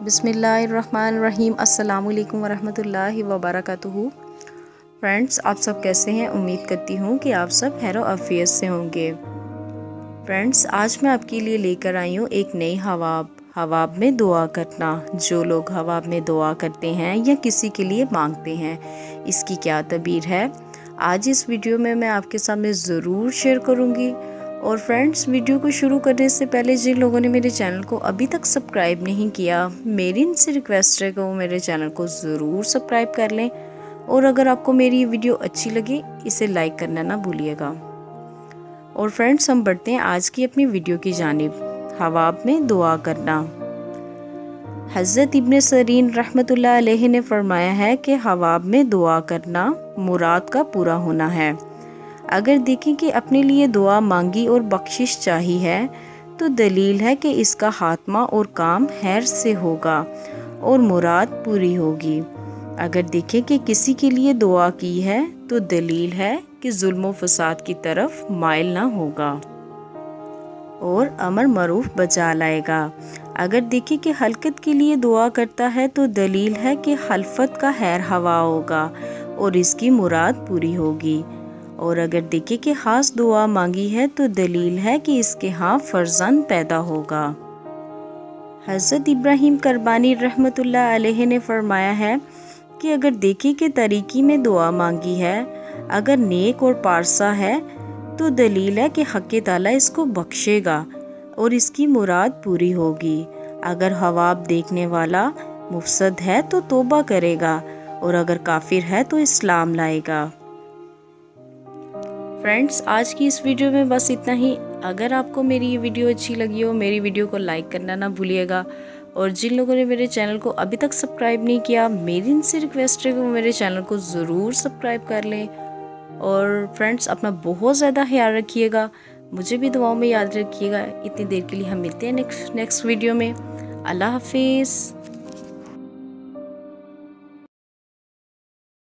बिस्मिल्लाहिर्रहमानिर्रहीम। अस्सलाम वालेकुम वरहमतुल्लाहि वबरकातुहू। फ्रेंड्स, आप सब कैसे हैं? उम्मीद करती हूँ कि आप सब खैर आफियत से होंगे। फ्रेंड्स, आज मैं आपके लिए लेकर आई हूँ एक नई ख्वाब में दुआ करना। जो लोग ख्वाब में दुआ करते हैं या किसी के लिए मांगते हैं, इसकी क्या तबीर है, आज इस वीडियो में मैं आपके सामने ज़रूर शेयर करूँगी। और फ्रेंड्स, वीडियो को शुरू करने से पहले जिन लोगों ने मेरे चैनल को अभी तक सब्सक्राइब नहीं किया, मेरी इनसे रिक्वेस्ट है कि वो मेरे चैनल को ज़रूर सब्सक्राइब कर लें। और अगर आपको मेरी ये वीडियो अच्छी लगे, इसे लाइक करना ना भूलिएगा। और फ्रेंड्स, हम बढ़ते हैं आज की अपनी वीडियो की जानिब। ख्वाब में दुआ करना। हज़रत इब्न सरीन रहमतुल्लाह अलैहि ने फरमाया है कि ख्वाब में दुआ करना मुराद का पूरा होना है। अगर देखें कि अपने लिए दुआ मांगी और बख्शिश चाही है, तो दलील है कि इसका खात्मा और काम खैर से होगा और मुराद पूरी होगी। अगर देखें कि किसी के लिए दुआ की है, तो दलील है कि जुल्म व फसाद की तरफ माइल ना होगा और अमर मरूफ बचा लाएगा। अगर देखें कि हलकत के लिए दुआ करता है, तो दलील है कि हल्फत का खैर हवा होगा और इसकी मुराद पूरी होगी। और अगर देखें कि खास दुआ मांगी है, तो दलील है कि इसके यहाँ फर्जंद पैदा होगा। हज़रत इब्राहिम करबानी रहमतुल्लाह अलैहि ने फरमाया है कि अगर देखें कि तरीकी में दुआ मांगी है, अगर नेक और पारसा है, तो दलील है कि हक़ ताला इसको बख्शेगा और इसकी मुराद पूरी होगी। अगर ख्वाब देखने वाला मुफसद है, तो तौबा करेगा, और अगर काफिर है, तो इस्लाम लाएगा। फ्रेंड्स, आज की इस वीडियो में बस इतना ही। अगर आपको मेरी ये वीडियो अच्छी लगी हो, मेरी वीडियो को लाइक करना ना भूलिएगा। और जिन लोगों ने मेरे चैनल को अभी तक सब्सक्राइब नहीं किया, मेरी इनसे रिक्वेस्ट है कि वो मेरे चैनल को ज़रूर सब्सक्राइब कर लें। और फ्रेंड्स, अपना बहुत ज़्यादा ख्याल रखिएगा, मुझे भी दुआओं में याद रखिएगा। इतनी देर के लिए हम मिलते हैं नेक्स्ट वीडियो में। अल्लाह हाफिज़।